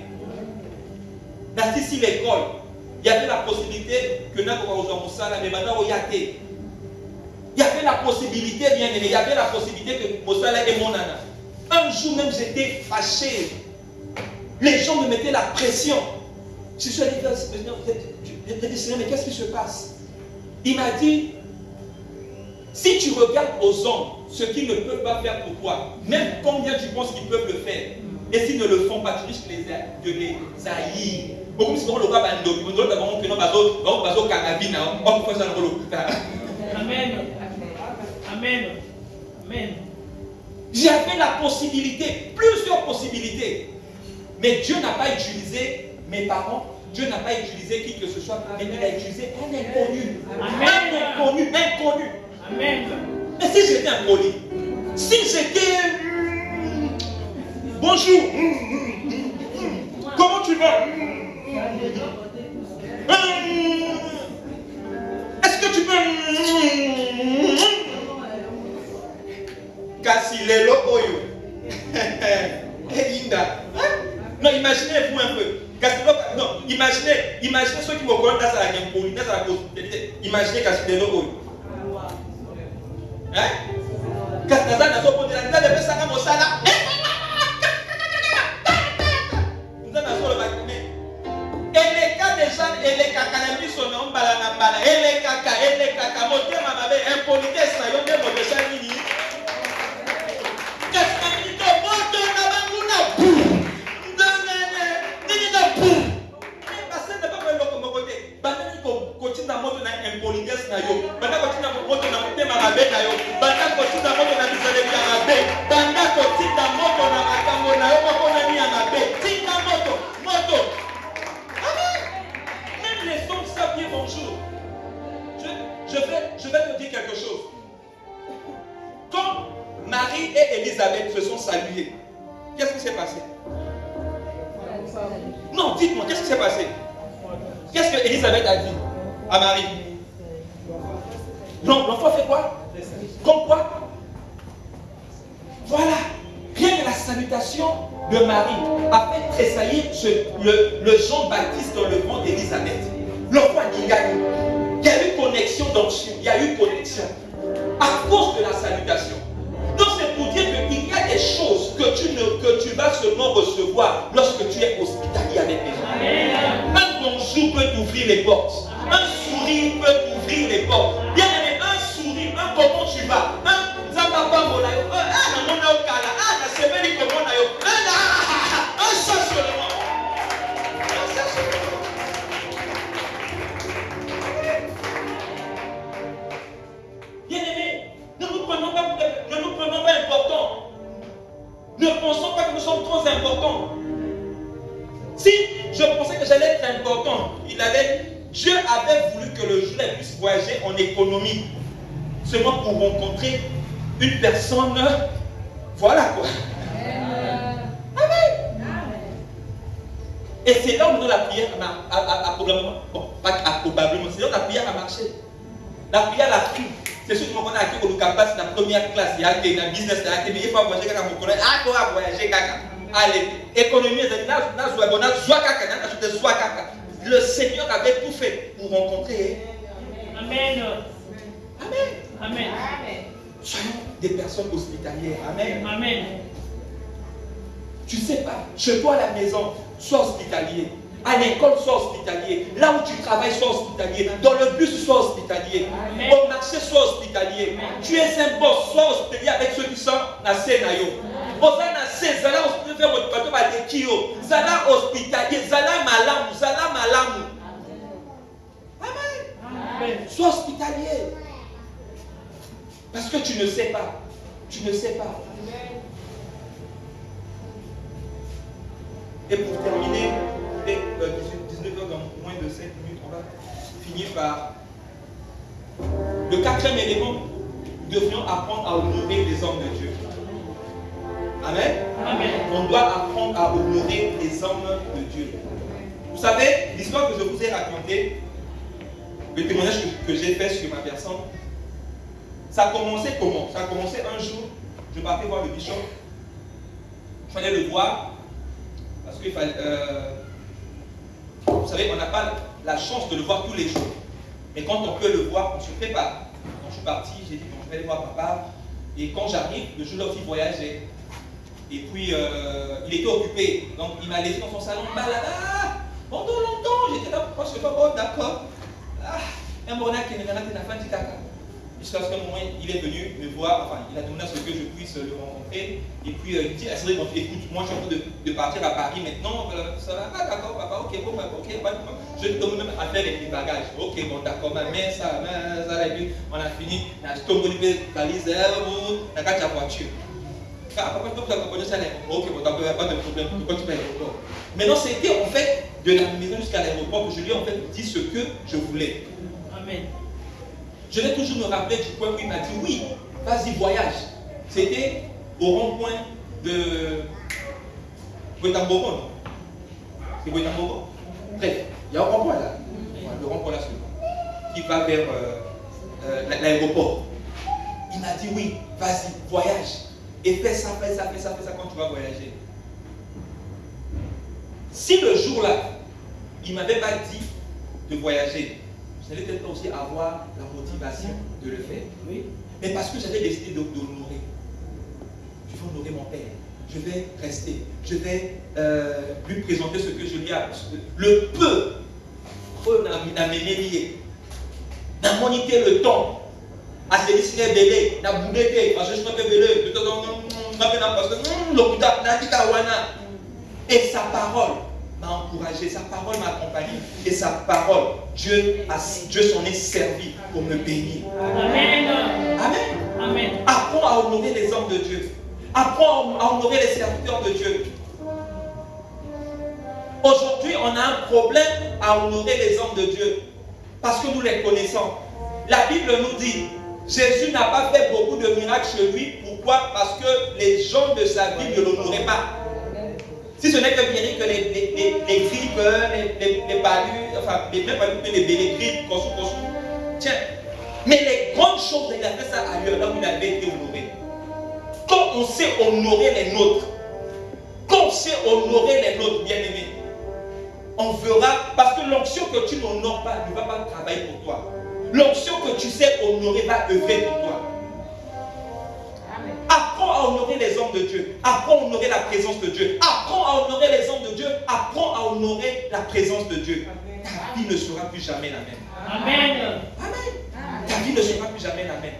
Dans ici l'école, il y avait la possibilité que nous il y avait la possibilité, bien aimé, il y avait la possibilité que Mosala et mon nana. Un jour même, j'étais fâché. Les gens me mettaient la pression. Je suis allé vers le Seigneur, mais qu'est-ce qui se passe? Il m'a dit, si tu regardes aux hommes ce qu'ils ne peuvent pas faire pour toi, même combien tu penses qu'ils peuvent le faire, et s'ils ne le font pas, tu risques de les haïr. Beaucoup si on le voit, Amen. Amen. Amen. J'avais la possibilité, plusieurs possibilités. Mais Dieu n'a pas utilisé mes parents, Dieu n'a pas utilisé qui que ce soit, mais il a utilisé un inconnu. Amen. Un inconnu. Amen. Mais si j'étais impoli, si j'étais bonjour, comment tu vas? Est-ce que tu peux Kassilelo Oyo? Non, imaginez-vous un peu. Non, imaginez ceux qui vont connaître ça à la possibilité. Imaginez Kassilelo Oyo. Hein? mbala elekaka motema mabe impolitesse na yo nde mobesa nini kasi na minito moto na banguna nini na basende bako eloko moko te bandaki kotinda moto na impolitesse na yo banda kotinda moto na motema mabe na yo banda kotinda moto na bisaleli ya mabe banda kotinda moto na makambo na yo moko nani ya mabe tinda moto même les hommes savent bien bonjour. Je vais te dire quelque chose. Quand Marie et Élisabeth se sont salués, qu'est-ce qui s'est passé? Non, dites-moi, qu'est-ce qui s'est passé? Qu'est-ce que Élisabeth a dit à Marie? Non, l'enfant fait quoi? Comme quoi? Voilà. Rien que la salutation de Marie a fait tressaillir le Jean-Baptiste dans le ventre d'Élisabeth. L'enfant il y a eu connexion d'onction, il y a eu connexion à cause de la salutation. Donc c'est pour dire qu'il y a des choses que tu vas seulement recevoir lorsque tu es hospitalier avec les gens. Un bonjour peut t'ouvrir les portes. Un sourire peut t'ouvrir les portes. Bien aimé, un sourire, un comment tu vas, un zapapa molayo, un namona okala, un semeni komona yo, un ça seulement. Bien-aimés, ne nous prenons pas importants. Ne pensons pas que nous sommes trop importants. Si je pensais que j'allais être important, Dieu avait voulu que le juif puisse voyager en économie, seulement pour rencontrer une personne. Voilà quoi. Amen. Et c'est là où la prière a probablement, bon, pas probablement, c'est là où la prière a marché. La prière a pris. C'est sûr que mon a qui passe la première classe, il y a des business, mais il faut voyager quand on a voyager caca. Allez, économie, le Seigneur avait tout fait pour rencontrer. Amen. Amen. Amen. Soyons des personnes hospitalières. Amen. Amen. Tu sais pas, chez toi à la maison, sois hospitalier. À l'école, sois hospitalier. Là où tu travailles, sois hospitalier. Dans le bus, sois hospitalier. Amen. Au marché, sois hospitalier. Amen. Tu es un boss, sois hospitalier avec ceux qui sont à Sénayo. Zala hospitalier, Zala malamu. Amen. Sois hospitalier. Parce que tu ne sais pas. Tu ne sais pas. Et pour terminer, 19h dans moins de 5 minutes, on va finir par le quatrième élément. Nous devrions apprendre à honorer les hommes de Dieu. Amen. Amen. On doit apprendre à honorer les hommes de Dieu. Vous savez, l'histoire que je vous ai racontée, le témoignage que j'ai fait sur ma personne, ça a commencé comment? Ça a commencé un jour, je partais voir le bishop. Il fallait le voir, parce qu'il fallait... vous savez, on n'a pas la chance de le voir tous les jours. Mais quand on peut le voir, on se prépare. Quand je suis parti, j'ai dit, bon, je vais aller voir papa. Et quand j'arrive, le jour-là aussi, il voyageait. Et puis, il était occupé. Donc, il m'a laissé dans son salon. Là, pendant longtemps, j'étais là. Parce que, oh, d'accord. Un bon qui n'est pas de caca. Jusqu'à ce qu'un moment, il est venu me voir. Enfin, il a demandé à ce que je puisse le rencontrer. Et puis, il dit, c'est vrai, écoute, moi, je suis en train de partir à Paris maintenant. Ça va, d'accord, papa, ok, bon, ok, je te demande même à faire les bagages. Ok, bon, d'accord, ma mère, ça, on a fini. On a tombé les valises, on a gâté la voiture. Papa, je peux vous accompagner ça. Ok, bon, d'accord, il n'y a pas de problème. Pourquoi tu vas à l'aéroport? Maintenant, c'était en fait de la maison jusqu'à l'aéroport que je lui ai en fait dit ce que je voulais. Amen. Je vais toujours me rappeler du point où il m'a dit oui, vas-y, voyage. C'était au rond-point de Boetambogo, non? C'est Boetambogo? Bref, il y a un rond-point là. Le rond-point là, qui va vers l'aéroport. Il m'a dit oui, vas-y, voyage. Et fais ça quand tu vas voyager. Si le jour-là, il ne m'avait pas dit de voyager, j'allais peut-être aussi avoir la motivation de le faire. Oui. Mais parce que j'avais décidé d'honorer. Je vais honorer mon père. Je vais rester. Je vais lui présenter ce que je lui ai. Le peu. n'a monité le temps. À ce qui est belé, n'a boudé, parce que je ne peux belé, et sa parole m'a encouragé, sa parole m'a accompagné, et sa parole, Dieu s'en est servi pour me bénir. Amen. Amen. Amen. Apprends à honorer les hommes de Dieu. Apprends à honorer les serviteurs de Dieu. Aujourd'hui, on a un problème à honorer les hommes de Dieu parce que nous les connaissons. La Bible nous dit, Jésus n'a pas fait beaucoup de miracles chez lui. Pourquoi? Parce que les gens de sa vie ne l'honoraient pas. Si ce n'est que bien que les grippes, les palus, enfin, même pas les grippes, tiens. Mais les grandes choses, il a fait ça ailleurs, là où il avait été honoré. Quand on sait honorer les nôtres, quand on sait honorer les nôtres, bien-aimés, on verra, parce que l'onction que tu n'honores pas ne va pas travailler pour toi. L'onction que tu sais honorer va œuvrer pour toi. Apprends à honorer les hommes de Dieu. Apprends à honorer la présence de Dieu. Apprends à honorer les hommes de Dieu. Apprends à honorer la présence de Dieu. Ta vie ne sera plus jamais la même. Amen. Amen. Ta vie ne sera plus jamais la même.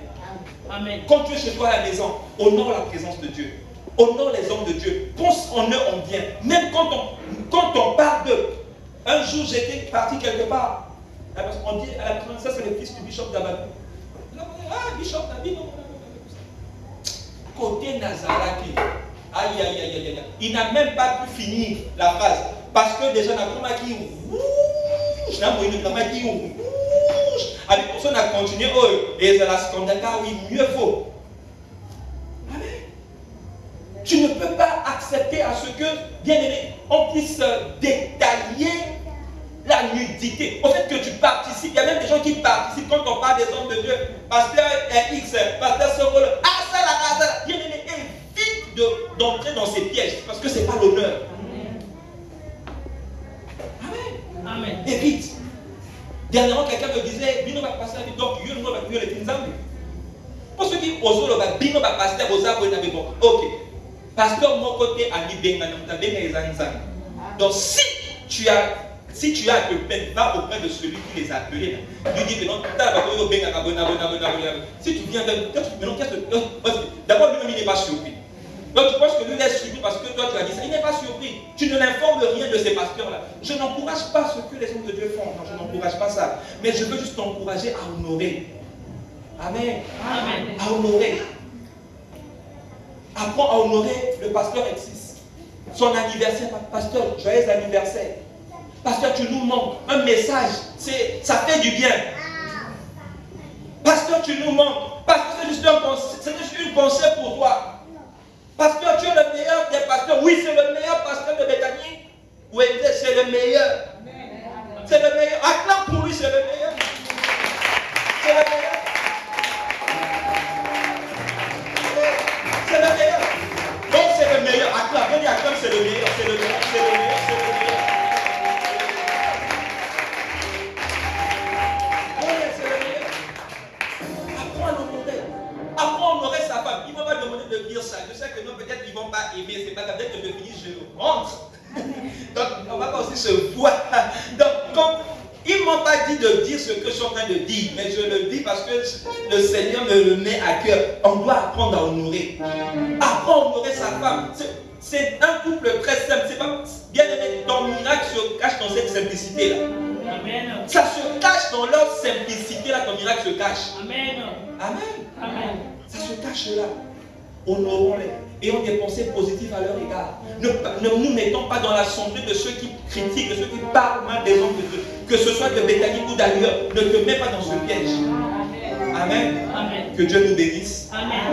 Amen. Quand tu es chez toi à la maison, honore la présence de Dieu. Honore les hommes de Dieu. Pense en eux en bien. Même quand on parle d'eux. Un jour, j'étais parti quelque part. On dit à la personne, ça c'est le fils du bishop d'Abadou. Ah, bishop d'Abadou. Côté Nazaraki. Aïe, aïe, aïe, aïe, aïe. Il n'a même pas pu finir la phrase. Parce que déjà, la première qui rouge. La première qui rouge. Avec personne a continué. Oh, et c'est la scandale. Oui, mieux faut. Amen. Tu ne peux pas accepter à ce que, bien aimé, on puisse détailler la nudité. Au fait que tu participes, il y a même des gens qui participent quand on parle des hommes de Dieu. Pasteur X, pasteur Sokolo, ça, bien aimé, évite d'entrer dans ces pièges parce que ce n'est pas l'honneur. Amen. Amen. Évite. Dernièrement, quelqu'un me disait, Bino va passer la vie, donc Dieu ne va plus les pinzambi. Pour ceux qui osent le va, Bino va passer la vie, bon, ok. Pasteur, mon côté, ami Benga, donc si tu as à te plaindre, va auprès de celui qui les a appelés. Lui dit que non, si tu viens d'abord lui-même il n'est pas surpris. Donc tu penses que lui est surpris parce que toi tu as dit ça. Il n'est pas surpris. Tu ne l'informes rien de ces pasteurs-là. Je n'encourage pas ce que les hommes de Dieu font. Non, je n'encourage pas ça. Mais je veux juste t'encourager à honorer. Amen. Amen. À honorer. Apprends à honorer le pasteur Exis. Son anniversaire, pasteur, joyeux anniversaire. Pasteur, tu nous manques. Un message, ça fait du bien. Pasteur, tu nous manques. Pasteur, c'est juste une pensée pour toi. Pasteur, tu es le meilleur des pasteurs. Oui, c'est le meilleur pasteur de Bethany. Oui, c'est le meilleur. C'est le meilleur. Acclame pour lui, c'est le meilleur. C'est le meilleur. C'est le meilleur. Donc c'est le meilleur. Acclame. Venez, acclame, c'est le meilleur. C'est le meilleur. C'est le meilleur. C'est le meilleur. Apprends à honorer sa femme. Ils ne vont pas demander de dire ça. Je sais que non, peut-être qu'ils ne vont pas aimer. C'est pas grave. Dès que je finis, je rentre. Donc, on ne va pas aussi se voir. Donc, comme ils ne m'ont pas dit de dire ce que je suis en train de dire, mais je le dis parce que le Seigneur me le met à cœur. On doit apprendre à honorer. Apprends à honorer sa femme. C'est un couple très simple. C'est pas bien aimé. Ton miracle se cache dans cette simplicité-là. Amen. Ça se cache dans leur simplicité-là. Ton miracle se cache. Amen. Amen. Amen. Ça se cache là. Honorons-les. Ayons des pensées positives à leur égard. Ne nous mettons pas dans l'assemblée de ceux qui critiquent, de ceux qui parlent mal des hommes de Dieu. Que ce soit de Bethany ou d'ailleurs. Ne te mets pas dans ce piège. Amen. Amen. Que Dieu nous bénisse. Amen.